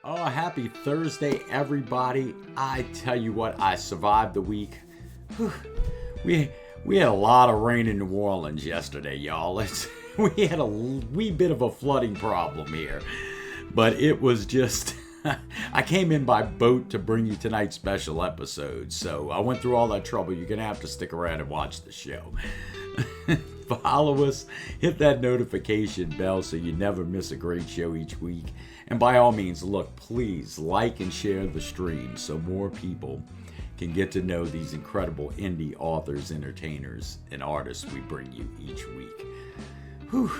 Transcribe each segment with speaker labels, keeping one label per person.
Speaker 1: Oh, happy Thursday, everybody. I tell you what, I survived the week. Whew. We had a lot of rain in New Orleans yesterday, y'all. We had a wee bit of a flooding problem here. But it was just... I came in by boat to bring you tonight's special episode. So I went through all that trouble. You're going to have to stick around and watch the show. Follow us, hit that notification bell so you never miss a great show each week. And by all means, look, please like and share the stream so more people can get to know these incredible indie authors, entertainers, and artists we bring you each week. Whew,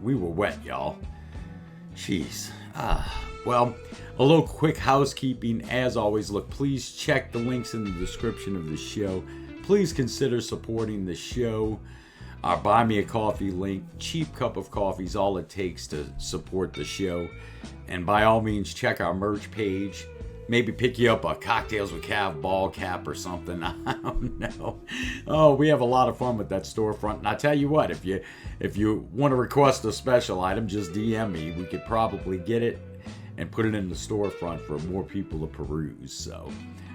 Speaker 1: we were wet, y'all. Jeez. Well, a little quick housekeeping. As always, look, please check the links in the description of the show. Please consider supporting the show. Our Buy Me a Coffee link, cheap cup of coffee is all it takes to support the show. And by all means, check our merch page. Maybe pick you up a Cocktails with Cav ball cap or something. I don't know. Oh, we have a lot of fun with that storefront. And I tell you what, if you want to request a special item, just DM me. We could probably get it and put it in the storefront for more people to peruse. So,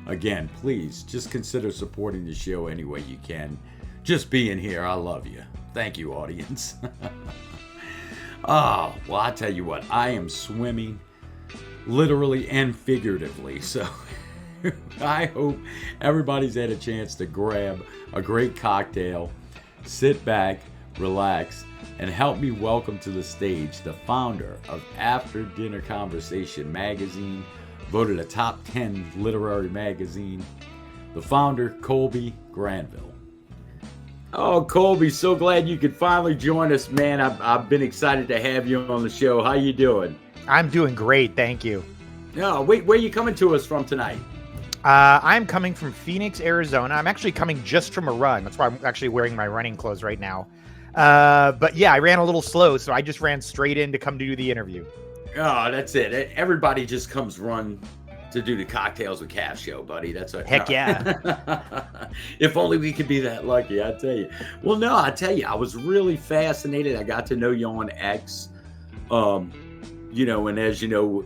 Speaker 1: again, please just consider supporting the show any way you can. Just being here, I love you. Thank you, audience. Oh, well, I tell you what, I am swimming literally and figuratively. So I hope everybody's had a chance to grab a great cocktail, sit back, relax, and help me welcome to the stage the founder of After Dinner Conversation magazine, voted a top 10 literary magazine, the founder, Kolby Granville. Oh, Kolby, so glad you could finally join us, man. I've been excited to have you on the show. How you doing?
Speaker 2: I'm doing great, thank you.
Speaker 1: Oh, wait, where are you coming to us from tonight?
Speaker 2: I'm coming from Phoenix, Arizona. I'm actually coming just from a run. That's why I'm actually wearing my running clothes right now. But yeah, I ran a little slow, so I just ran straight in to come to do the interview.
Speaker 1: Oh, that's it. Everybody just comes run to do the Cocktails with Cav show, buddy. That's what.
Speaker 2: Heck yeah.
Speaker 1: If only we could be that lucky, I tell you. Well, no, I tell you, I was really fascinated. I got to know you on X. And as you know,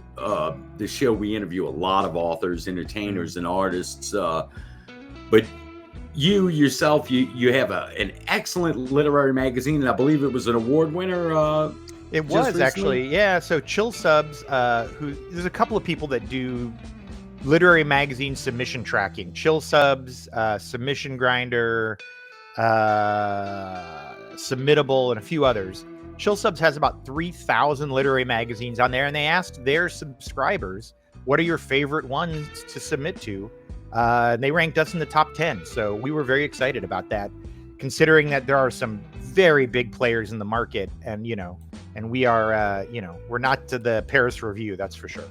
Speaker 1: the show, we interview a lot of authors, entertainers, and artists. But you yourself, you have an excellent literary magazine, and I believe it was an award winner.
Speaker 2: It was actually, yeah. So Chill Subs, there's a couple of people that do literary magazine submission tracking. Chill Subs, Submission Grinder, Submittable, and a few others. Chill Subs has about 3,000 literary magazines on there, and they asked their subscribers, what are your favorite ones to submit to? And they ranked us in the top 10. So we were very excited about that, considering that there are some very big players in the market, and we are, we're not to the Paris Review, that's for sure.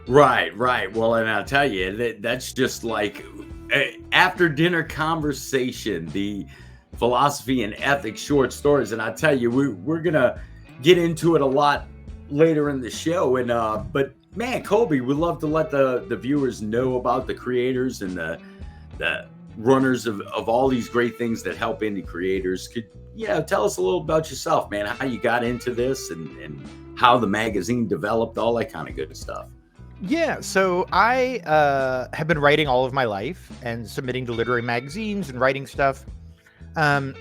Speaker 1: Right. Well, and I'll tell you, that's just like After Dinner Conversation, the philosophy and ethics short stories. And I tell you, we're going to get into it a lot later in the show. And but man, Kolby, we'd love to let the viewers know about the creators and the runners of all these great things that help indie creators. Could tell us a little about yourself, man, how you got into this and how the magazine developed, all that kind of good stuff.
Speaker 2: Yeah, so I have been writing all of my life and submitting to literary magazines and writing stuff. And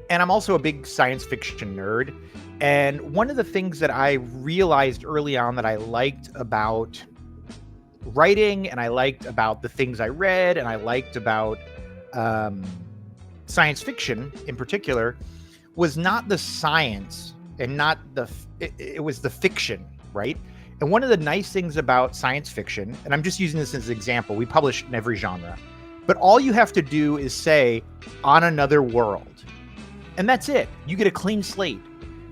Speaker 2: I'm also a big science fiction nerd. And one of the things that I realized early on that I liked about writing, and I liked about the things I read, and I liked about science fiction in particular, was not the science and not it was the fiction, right? And one of the nice things about science fiction, and I'm just using this as an example, we publish in every genre, but all you have to do is say, on another world. And that's it. You get a clean slate.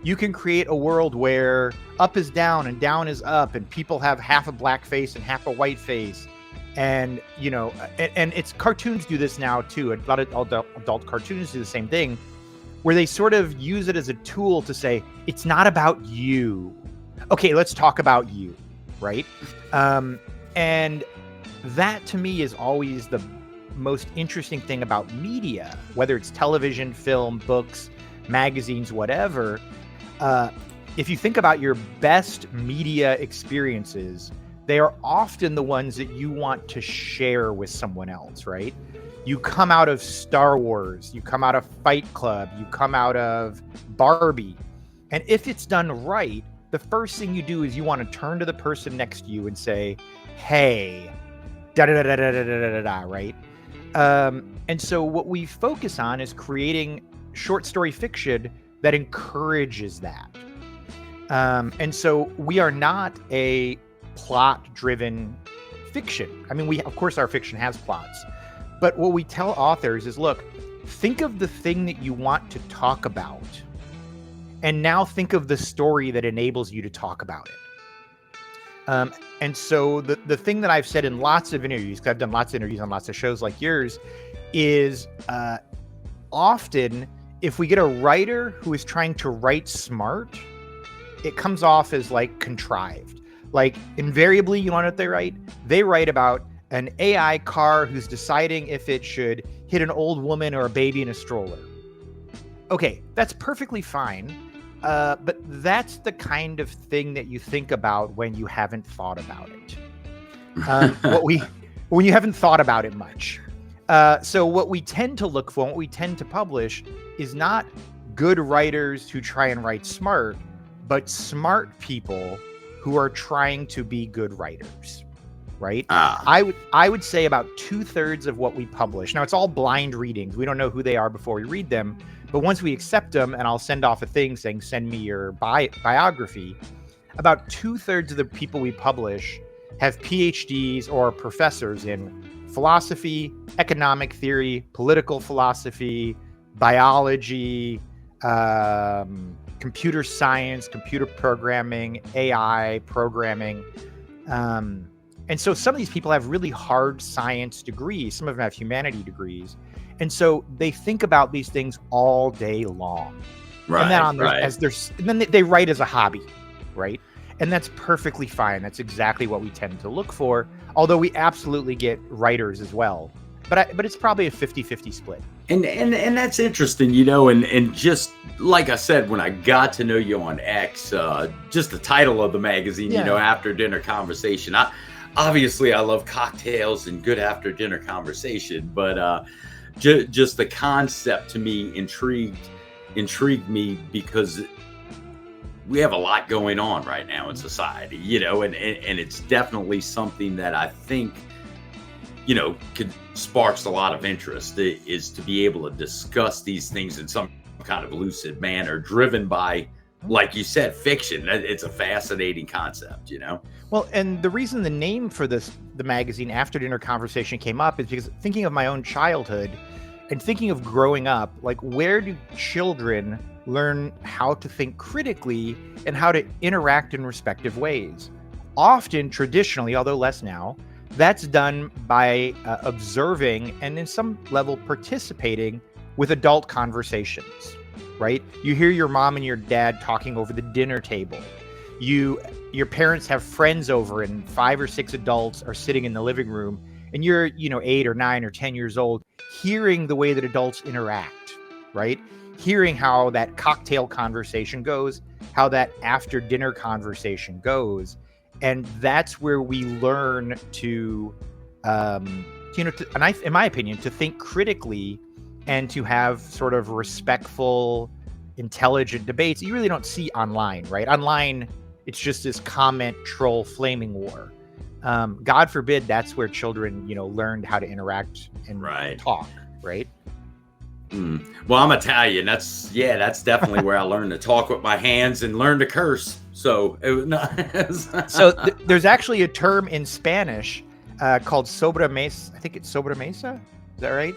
Speaker 2: You can create a world where up is down and down is up, and people have half a black face and half a white face. And, and it's cartoons do this now too. A lot of adult cartoons do the same thing, where they sort of use it as a tool to say, it's not about you. Okay, let's talk about you, right? And that to me is always the most interesting thing about media, whether it's television, film, books, magazines, whatever. If you think about your best media experiences, they are often the ones that you want to share with someone else, right? You come out of Star Wars, you come out of Fight Club, you come out of Barbie. And if it's done right, the first thing you do is you want to turn to the person next to you and say, hey, da-da-da-da-da-da-da-da, right? And so what we focus on is creating short story fiction that encourages that. And so we are not a plot-driven fiction. I mean, of course, our fiction has plots. But what we tell authors is, look, think of the thing that you want to talk about, and now think of the story that enables you to talk about it. And so the thing that I've said in lots of interviews, because I've done lots of interviews on lots of shows like yours, is often if we get a writer who is trying to write smart, it comes off as like contrived. Like invariably, you know what they write? They write about an AI car who's deciding if it should hit an old woman or a baby in a stroller. Okay, that's perfectly fine. But that's the kind of thing that you think about when you haven't thought about it. When you haven't thought about it much. So what we tend to look for, what we tend to publish, is not good writers who try and write smart, but smart people who are trying to be good writers, right? I would say about 2/3 of what we publish. Now, it's all blind readings. We don't know who they are before we read them. But once we accept them, and I'll send off a thing saying, send me your biography, about 2/3 of the people we publish have PhDs or professors in philosophy, economic theory, political philosophy, biology, computer science, computer programming, AI programming. And so some of these people have really hard science degrees. Some of them have humanity degrees. And so they think about these things all day long.
Speaker 1: Right,
Speaker 2: and then they write as a hobby, right? And that's perfectly fine. That's exactly what we tend to look for. Although we absolutely get writers as well. But it's probably a 50-50 split.
Speaker 1: And that's interesting, and just like I said, when I got to know you on X, just the title of the magazine, After Dinner Conversation. Obviously, I love cocktails and good after dinner conversation, but just the concept to me intrigued me because we have a lot going on right now in society, and it's definitely something that I think, sparks a lot of interest, is to be able to discuss these things in some kind of lucid manner, driven by, like you said, fiction. It's a fascinating concept,
Speaker 2: Well, and the reason the name for the magazine After Dinner Conversation came up is because thinking of my own childhood and thinking of growing up, like, where do children learn how to think critically and how to interact in respective ways? Often, traditionally, although less now, that's done by observing and in some level participating with adult conversations, right? You hear your mom and your dad talking over the dinner table. Your parents have friends over and 5 or 6 adults are sitting in the living room, and you're, 8 or 9 or 10 years old, hearing the way that adults interact, right? Hearing how that cocktail conversation goes, how that after dinner conversation goes. And that's where we learn to, in my opinion, to think critically and to have sort of respectful, intelligent debates you really don't see online, right? Online, it's just this comment, troll, flaming war. God forbid that's where children, learned how to interact and talk, right?
Speaker 1: Well, I'm Italian. That's definitely where I learned to talk with my hands and learn to curse. So,
Speaker 2: there's actually a term in Spanish called sobremesa. I think it's sobremesa. Is that right?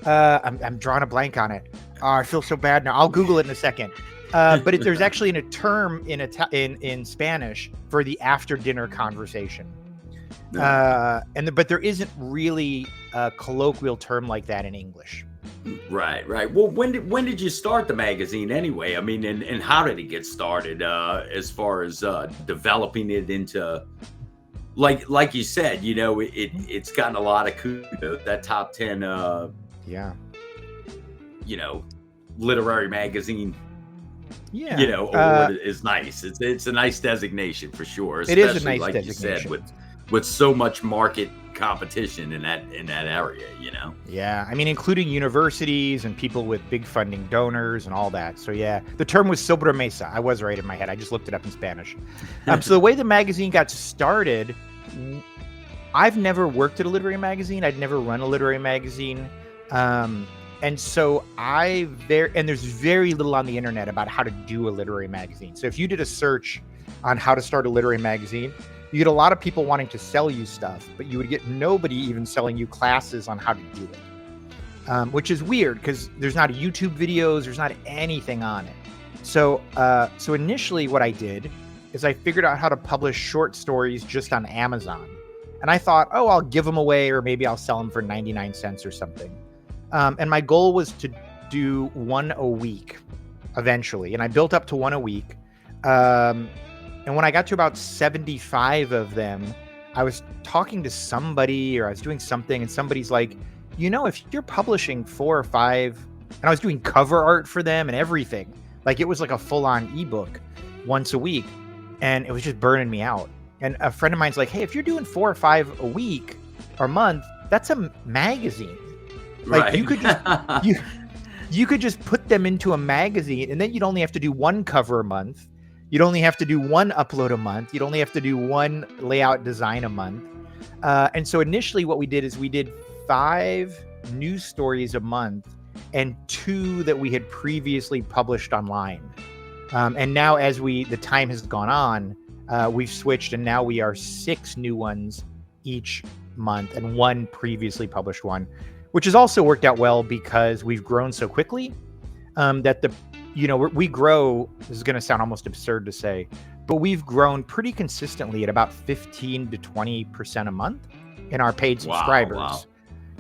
Speaker 2: I'm drawing a blank on it. Oh, I feel so bad now. I'll Google it in a second. There's actually a term in Spanish for the after dinner conversation.
Speaker 1: No.
Speaker 2: But there isn't really a colloquial term like that in English.
Speaker 1: Right. Well, when did you start the magazine anyway? I mean, and how did it get started? As far as developing it into, like you said, it's gotten a lot of kudos. That top 10, literary magazine, award is nice. It's a nice designation for sure. Especially,
Speaker 2: it is a nice
Speaker 1: like
Speaker 2: designation.
Speaker 1: you said, with so much market competition in that area,
Speaker 2: Yeah, I mean, including universities and people with big funding donors and all that. So yeah, the term was sobremesa. I was right in my head. I just looked it up in Spanish. So the way the magazine got started, I've never worked at a literary magazine. I'd never run a literary magazine. And so there's very little on the internet about how to do a literary magazine. So if you did a search on how to start a literary magazine, you get a lot of people wanting to sell you stuff, but you would get nobody even selling you classes on how to do it, which is weird because there's not YouTube videos, there's not anything on it. So initially what I did is I figured out how to publish short stories just on Amazon. And I thought, I'll give them away, or maybe I'll sell them for 99 cents or something. And my goal was to do one a week eventually. And I built up to one a week. And when I got to about 75 of them, I was talking to somebody, or I was doing something, and somebody's like, if you're publishing 4 or 5, and I was doing cover art for them and everything, like it was like a full-on ebook once a week, and it was just burning me out. And a friend of mine's like, hey, if you're doing 4 or 5 a week or month, that's a magazine. Like
Speaker 1: right.
Speaker 2: you could just you could just put them into a magazine, and then you'd only have to do 1 cover a month. You'd only have to do 1 upload a month. You'd only have to do 1 layout design a month. And so initially what we did is we did 5 news stories a month and 2 that we had previously published online. And now as the time has gone on, we've switched, and now we are 6 new ones each month and 1 previously published one, which has also worked out well because we've grown so quickly that we grow. This is going to sound almost absurd to say, but we've grown pretty consistently at about 15 to 20% a month in our paid subscribers.
Speaker 1: Wow.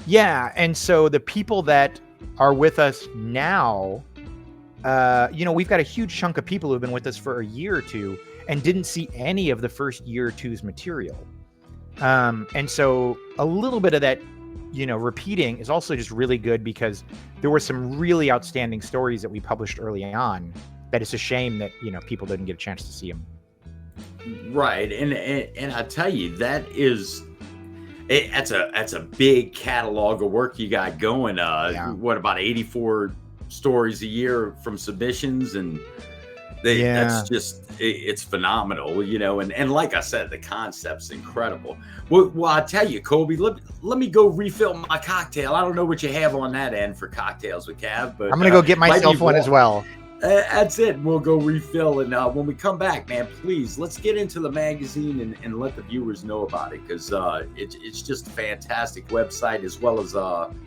Speaker 2: Yeah. And so the people that are with us now, we've got a huge chunk of people who've been with us for a year or 2 and didn't see any of the first year or 2's material. And so a little bit of that, repeating is also just really good because there were some really outstanding stories that we published early on that it's a shame that, people didn't get a chance to see them.
Speaker 1: Right. And I tell you, that's a big catalog of work you got going. What, about 84 stories a year from submissions, and that's just, it's phenomenal, and like I said, the concept's incredible. Well, I tell you, Kolby, let me go refill my cocktail. I don't know what you have on that end for Cocktails with Cav, but
Speaker 2: I'm gonna go get myself one as well.
Speaker 1: That's it. We'll go refill, and when we come back, man, please let's get into the magazine and let the viewers know about it, because it's just a fantastic website, as well as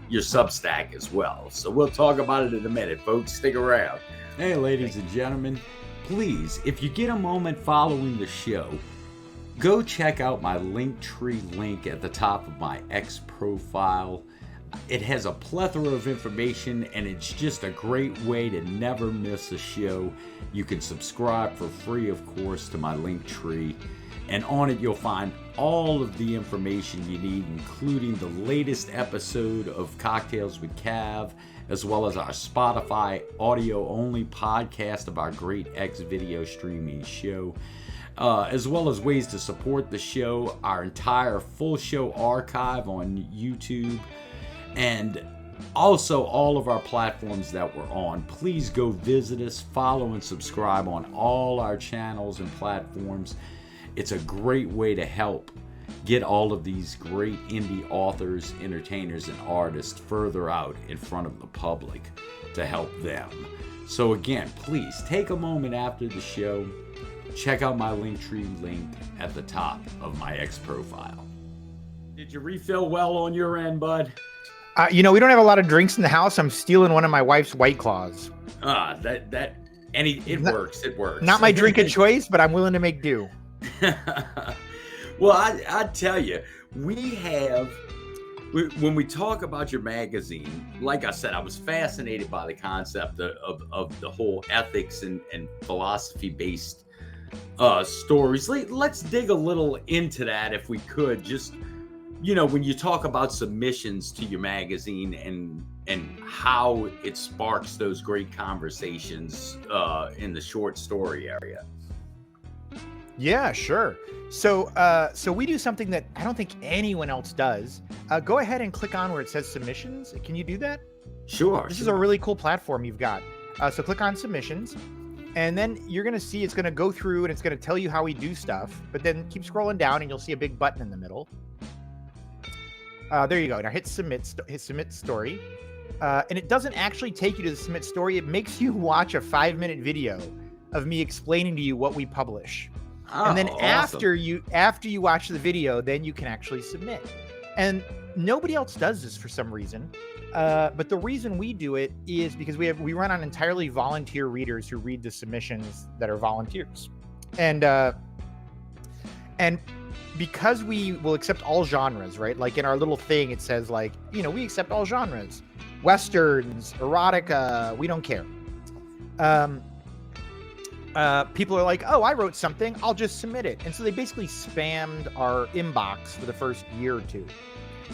Speaker 1: your Substack as well. So we'll talk about it in a minute, folks. Stick around. Hey, ladies and gentlemen, please, if you get a moment following the show, go check out my Linktree link at the top of my X profile. It has a plethora of information, and it's just a great way to never miss a show. You can subscribe for free, of course, to my Linktree, and on it you'll find all of the information you need, including the latest episode of Cocktails with Cav, as well as our Spotify audio-only podcast of our great X video streaming show, as well as ways to support the show, our entire full show archive on YouTube, and also all of our platforms that we're on. Please go visit us, follow and subscribe on all our channels and platforms. It's a great way to help get all of these great indie authors, entertainers, and artists further out in front of the public to help them. So again, please take a moment after the show, check out my Linktree link at the top of my X profile. Did you refill well on your end, bud?
Speaker 2: We don't have a lot of drinks in the house. I'm stealing one of my wife's White Claws.
Speaker 1: That And it works. It works.
Speaker 2: Not my drink of choice, but I'm willing to make do.
Speaker 1: Well, I tell you, when we talk about your magazine, like I said, I was fascinated by the concept of the whole ethics and philosophy-based stories. Let's dig a little into that if we could. Just, when you talk about submissions to your magazine and how it sparks those great conversations in the short story area.
Speaker 2: Yeah, sure. So we do something that I don't think anyone else does. Go ahead and click on where it says submissions. Can you do that?
Speaker 1: Sure.
Speaker 2: This is a really cool platform you've got. So click on submissions, and then you're going to see it's going to go through and it's going to tell you how we do stuff. But then keep scrolling down and you'll see a big button in the middle. There you go. Now hit submit story. And it doesn't actually take you to the submit story. It makes you watch a 5-minute video of me explaining to you what we publish. And then after you watch the video, then you can actually submit. And nobody else does this for some reason. But the reason we do it is because we run on entirely volunteer readers who read the submissions that are volunteers. And because we will accept all genres, right? Like in our little thing, it says like, we accept all genres. Westerns, erotica, we don't care. People are like, oh, I wrote something, I'll just submit it. And so they basically spammed our inbox for the first year or two.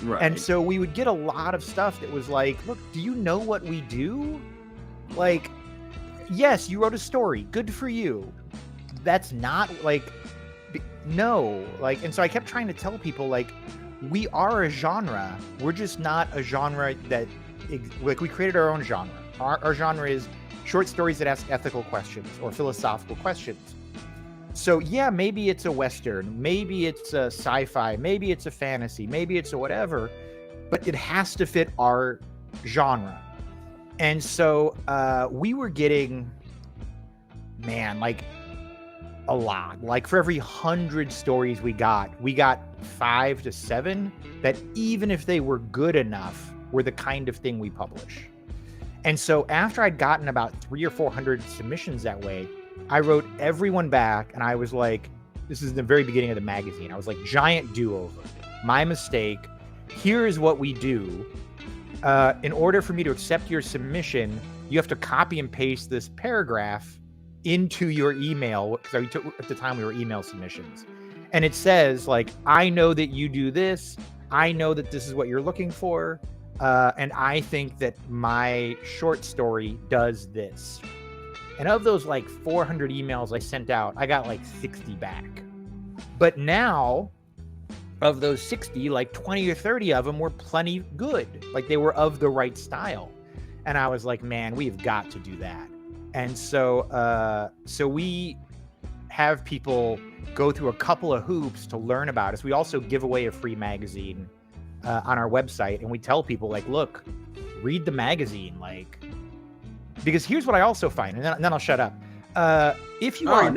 Speaker 2: Right. And so we would get a lot of stuff that was like, look, do you know what we do? Like, yes, you wrote a story. Good for you. That's not like, no. Like, and so I kept trying to tell people, like, we are a genre. We're just not a genre that, like, we created our own genre. Our genre is short stories that ask ethical questions or philosophical questions. So yeah, maybe it's a Western, maybe it's a sci-fi, maybe it's a fantasy, maybe it's a whatever, but it has to fit our genre. And so we were getting, like a lot. Like for every 100 stories we got 5 to 7 that even if they were good enough were the kind of thing we publish. And so after I'd gotten about 300 or 400 submissions that way, I wrote everyone back and I was like, this is the very beginning of the magazine. I was like, giant do-over. My mistake. Here is what we do. In order for me to accept your submission, you have to copy and paste this paragraph into your email. Because at the time we were email submissions. And it says like, I know that you do this. I know that this is what you're looking for. And I think that my short story does this. And of those like 400 emails I sent out, I got like 60 back. But now, of those 60, like 20 or 30 of them were plenty good. Like they were of the right style. And I was like, man, we've got to do that. And so we have people go through a couple of hoops to learn about us. We also give away a free magazine on our website, and we tell people like, look, read the magazine, like, because here's what I also find, and then I'll shut up. If you are,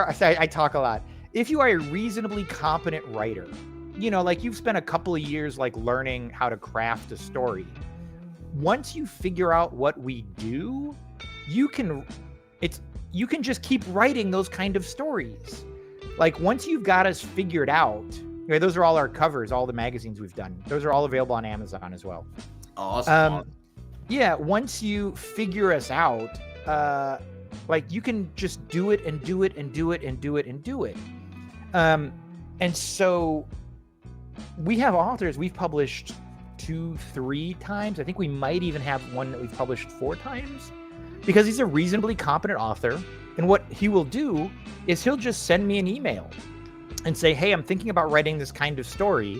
Speaker 2: I talk a lot. If you are a reasonably competent writer, like you've spent a couple of years like learning how to craft a story. Once you figure out what we do, you can just keep writing those kind of stories. Like once you've got us figured out. Okay, those are all our covers, all the magazines we've done. Those are all available on Amazon as well.
Speaker 1: Awesome.
Speaker 2: Yeah, once you figure us out, like you can just do it and do it and do it and do it and do it. And so we have authors we've published 2-3 times. I think we might even have one that we've published 4 times because he's a reasonably competent author. And what he will do is he'll just send me an email and say, hey, I'm thinking about writing this kind of story.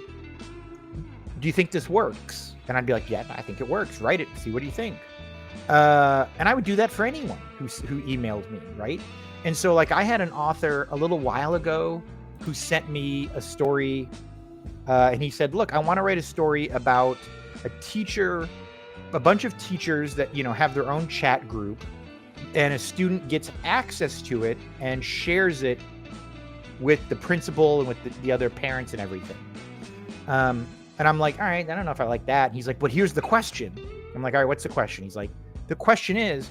Speaker 2: Do you think this works? And I'd be like, yeah, I think it works. Write it. See, what do you think? And I would do that for anyone who emailed me, right? And so like I had an author a little while ago who sent me a story and he said, look, I want to write a story about a bunch of teachers that, have their own chat group, and a student gets access to it and shares it with the principal and with the other parents and everything. And I'm like, all right, I don't know if I like that. And he's like, but here's the question. I'm like, all right, what's the question? He's like, the question is,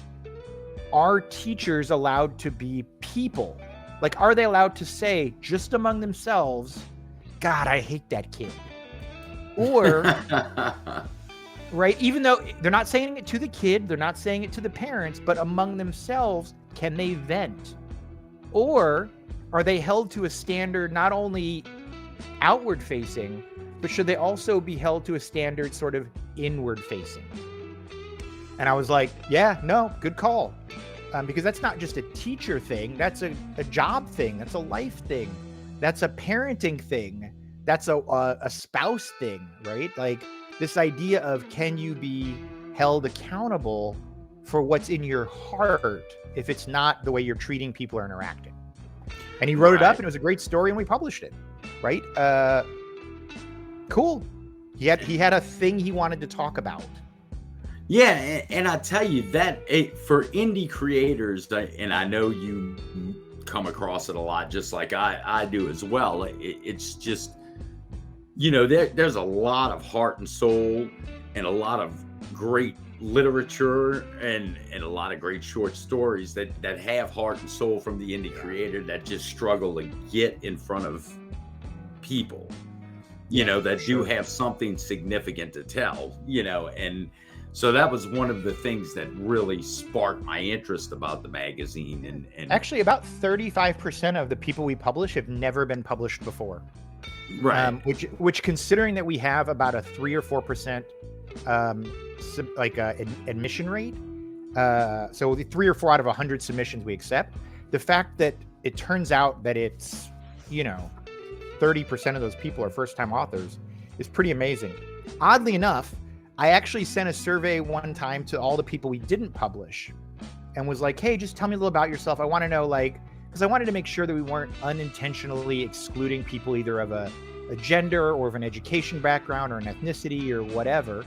Speaker 2: are teachers allowed to be people? Like, are they allowed to say just among themselves, God, I hate that kid? Or, right, even though they're not saying it to the kid, they're not saying it to the parents, but among themselves, can they vent? Or are they held to a standard not only outward facing, but should they also be held to a standard sort of inward facing? And I was like, yeah, no, good call. Because that's not just a teacher thing. That's a job thing. That's a life thing. That's a parenting thing. That's a spouse thing, right? Like this idea of, can you be held accountable for what's in your heart if it's not the way you're treating people or interacting? And he wrote it up, and it was a great story, and we published it, right? Cool. He had a thing he wanted to talk about.
Speaker 1: Yeah, and I tell you that for indie creators, and I know you come across it a lot, just like I do as well. It's just, there's a lot of heart and soul, and a lot of great literature, and a lot of great short stories that have heart and soul from the indie creator that just struggle to get in front of people, that do have something significant to tell, and so that was one of the things that really sparked my interest about the magazine. And
Speaker 2: actually, about 35% of the people we publish have never been published before.
Speaker 1: Right.
Speaker 2: Which considering that we have about a 3 or 4% admission rate, so the 3 or 4 out of 100 submissions we accept, the fact that it turns out that it's 30% of those people are first-time authors is pretty amazing. Oddly enough, I actually sent a survey one time to all the people we didn't publish and was like, hey, just tell me a little about yourself. I want to know, because I wanted to make sure that we weren't unintentionally excluding people either of a gender or of an education background or an ethnicity or whatever.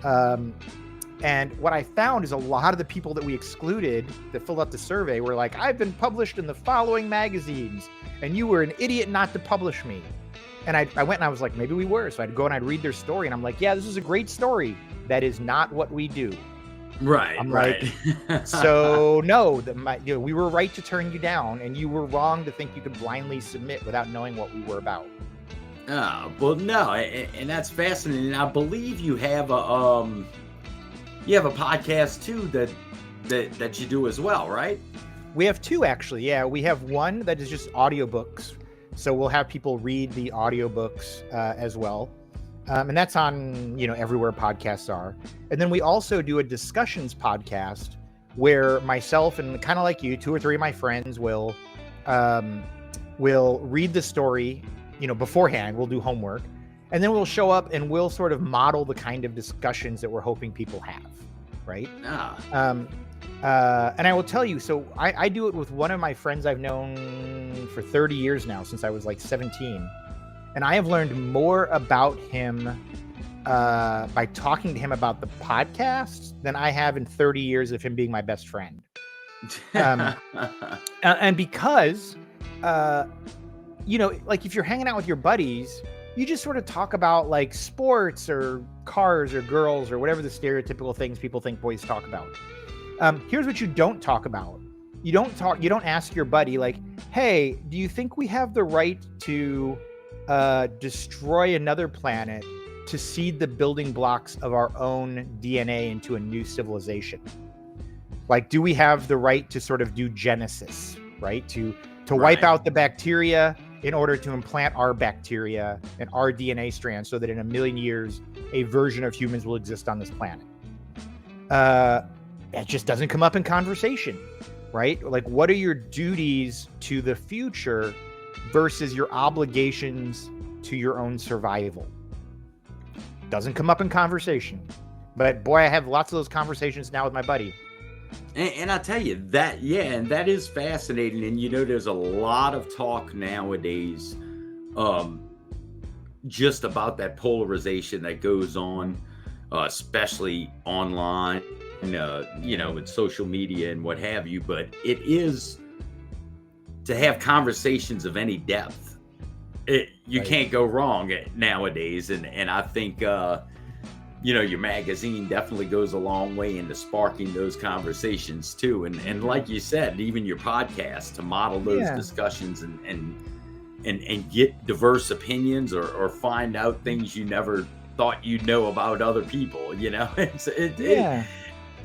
Speaker 2: And what I found is a lot of the people that we excluded that filled out the survey were like, I've been published in the following magazines, and you were an idiot not to publish me. And I went and I was like, maybe we were. So I'd go and I'd read their story, and I'm like, yeah, this is a great story. That is not what we do.
Speaker 1: Right.
Speaker 2: I'm
Speaker 1: right.
Speaker 2: like, so no, we were right to turn you down, and you were wrong to think you could blindly submit without knowing what we were about.
Speaker 1: Oh, well, no, and that's fascinating. I believe you have a podcast too that you do as well, right?
Speaker 2: We have 2 actually. Yeah, we have one that is just audiobooks. So we'll have people read the audiobooks as well. And that's on, everywhere podcasts are. And then we also do a discussions podcast where myself and kind of like you, 2 or 3 of my friends will read the story, beforehand. We'll do homework. And then we'll show up and we'll sort of model the kind of discussions that we're hoping people have, right? And I will tell you, so I do it with one of my friends I've known for 30 years now, since I was like 17. And I have learned more about him by talking to him about the podcast than I have in 30 years of him being my best friend. And because, if you're hanging out with your buddies, you just sort of talk about like sports or cars or girls or whatever the stereotypical things people think boys talk about. Here's what you don't talk about. You don't ask your buddy like, hey, do you think we have the right to destroy another planet to seed the building blocks of our own DNA into a new civilization? Like, do we have the right to sort of do genesis, right? To wipe out the bacteria in order to implant our bacteria and our DNA strands so that in 1 million years, a version of humans will exist on this planet. It just doesn't come up in conversation, right? Like, what are your duties to the future versus your obligations to your own survival? Doesn't come up in conversation. But boy, I have lots of those conversations now with my buddy.
Speaker 1: And I tell you that, and that is fascinating. And there's a lot of talk nowadays, just about that polarization that goes on, especially online, with social media and what have you. But it is to have conversations of any depth. You can't go wrong nowadays. And I think, your magazine definitely goes a long way into sparking those conversations too. And like you said, even your podcast to model those discussions and get diverse opinions or find out things you never thought you'd know about other people. It's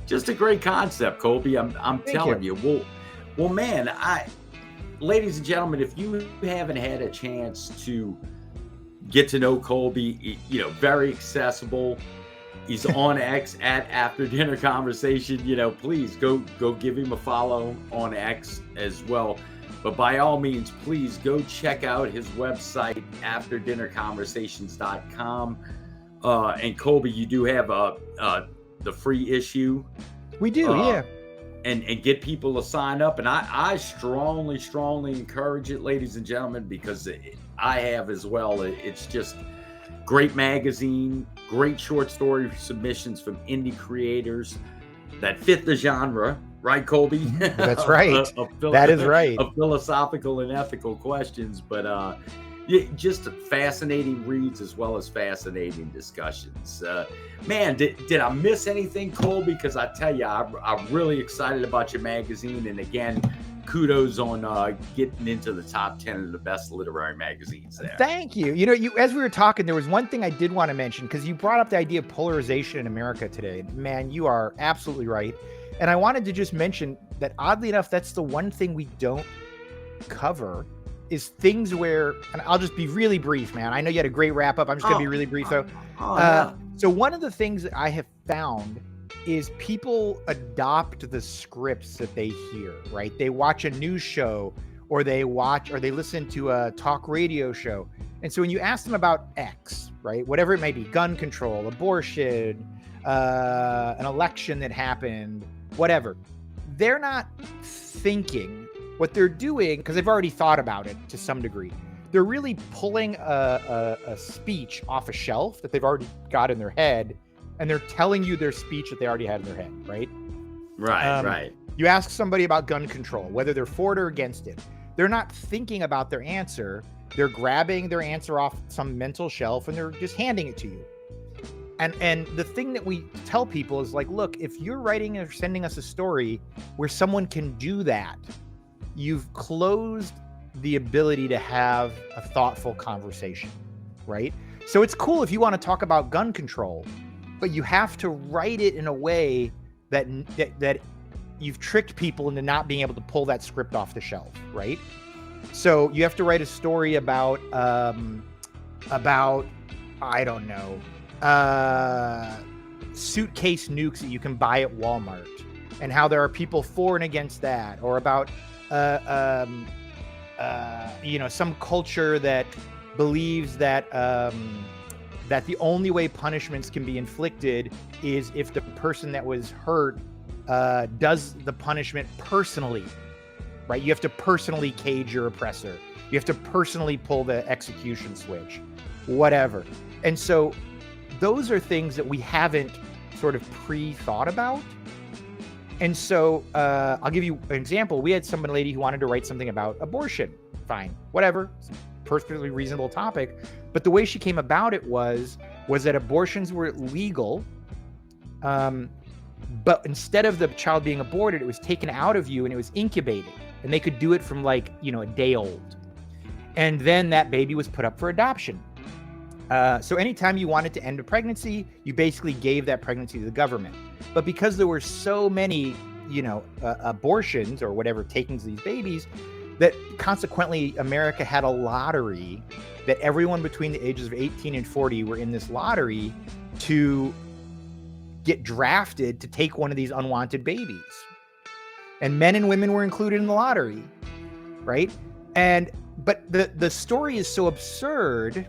Speaker 1: just a great concept, Kolby. I'm telling you. Well, man, ladies and gentlemen, if you haven't had a chance to get to know Kolby, very accessible. He's on X at After Dinner Conversation. Please go give him a follow on X as well. But by all means, please go check out his website, afterdinnerconversations.com. And Kolby, you do have the free issue.
Speaker 2: We do, yeah.
Speaker 1: And get people to sign up. And I strongly, strongly encourage it, ladies and gentlemen, because I have as well. It's just great magazine, great short story submissions from indie creators that fit the genre. Right, Kolby?
Speaker 2: That's right. That is right.
Speaker 1: Of philosophical and ethical questions, but just fascinating reads as well as fascinating discussions. Man, did I miss anything, Kolby? Because I tell you, I'm really excited about your magazine. And again, kudos on getting into the top 10 of the best literary magazines there.
Speaker 2: Thank you. You as we were talking, there was one thing I did want to mention, because you brought up the idea of polarization in America today. Man, you are absolutely right. And I wanted to just mention that, oddly enough, that's the one thing we don't cover, is things where, and I'll just be really brief, man. I know you had a great wrap up. I'm just going to be really brief, though. So one of the things that I have found is people adopt the scripts that they hear, right? They watch a news show, or they listen to a talk radio show. And so when you ask them about X, right, whatever it may be, gun control, abortion, an election that happened, whatever, they're not thinking. What they're doing, because they've already thought about it to some degree, they're really pulling a speech off a shelf that they've already got in their head, and they're telling you their speech that they already had in their head, right?
Speaker 1: Right.
Speaker 2: You ask somebody about gun control, whether they're for it or against it. They're not thinking about their answer. They're grabbing their answer off some mental shelf, and they're just handing it to you. And the thing that we tell people is like, look, if you're writing or sending us a story where someone can do that, you've closed the ability to have a thoughtful conversation, right? So it's cool if you want to talk about gun control, but you have to write it in a way that you've tricked people into not being able to pull that script off the shelf, right? So you have to write a story about I don't know, suitcase nukes that you can buy at Walmart, and how there are people for and against that, or about some culture that believes that that the only way punishments can be inflicted is if the person that was hurt does the punishment personally, right? You have to personally cage your oppressor. You have to personally pull the execution switch, whatever. And so those are things that we haven't sort of pre-thought about. And so I'll give you an example. We had some lady who wanted to write something about abortion. Fine, whatever. It's a perfectly reasonable topic. But the way she came about it was that abortions were legal. But instead of the child being aborted, it was taken out of you and it was incubated. And they could do it from a day old. And then that baby was put up for adoption. So anytime you wanted to end a pregnancy, you basically gave that pregnancy to the government. But because there were so many, abortions or whatever, takings of these babies, that consequently America had a lottery that everyone between the ages of 18 and 40 were in this lottery to get drafted to take one of these unwanted babies. And men and women were included in the lottery, right? But the story is so absurd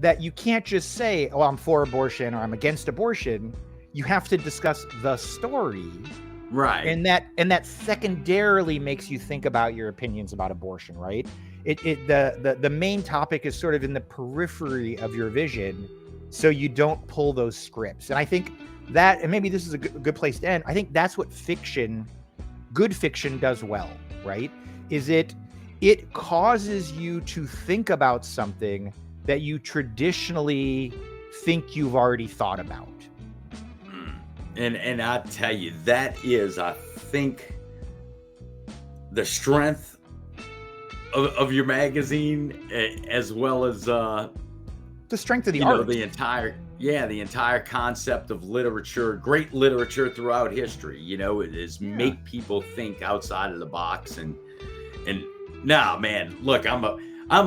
Speaker 2: that you can't just say, oh, I'm for abortion or I'm against abortion. You have to discuss the story.
Speaker 1: Right.
Speaker 2: And that secondarily makes you think about your opinions about abortion, right? The main topic is sort of in the periphery of your vision, so you don't pull those scripts. And I think that, and maybe this is a good place to end, I think that's what good fiction does well, right? Is it causes you to think about something that you traditionally think you've already thought about.
Speaker 1: And I tell you, that is, I think, the strength of your magazine, as well as
Speaker 2: the strength of the art.
Speaker 1: The entire concept of literature, great literature throughout history. It is make people think outside of the box. And nah, man, look, I'm a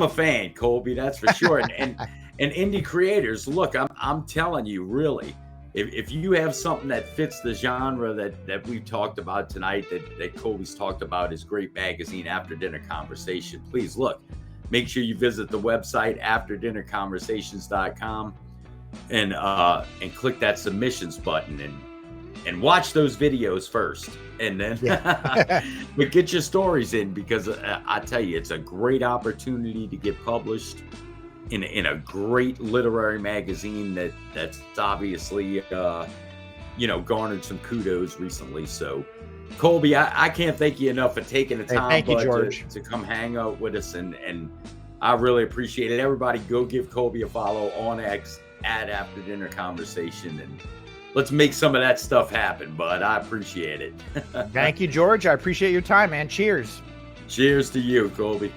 Speaker 1: fan, Kolby, that's for sure. and indie creators, look, I'm telling you, really, if you have something that fits the genre that we've talked about tonight, that Kolby's talked about, his great magazine, After Dinner Conversation, please look. Make sure you visit the website, afterdinnerconversations.com, and click that submissions button and watch those videos first. And then but get your stories in, because I tell you, it's a great opportunity to get published in a great literary magazine that's obviously garnered some kudos recently. So Kolby, I can't thank you enough for taking the time to come hang out with us, and I really appreciate it. Everybody go give Kolby a follow on X at After Dinner Conversation, and let's make some of that stuff happen, bud. I appreciate it.
Speaker 2: Thank you, George. I appreciate your time, man. Cheers.
Speaker 1: Cheers to you, Kolby.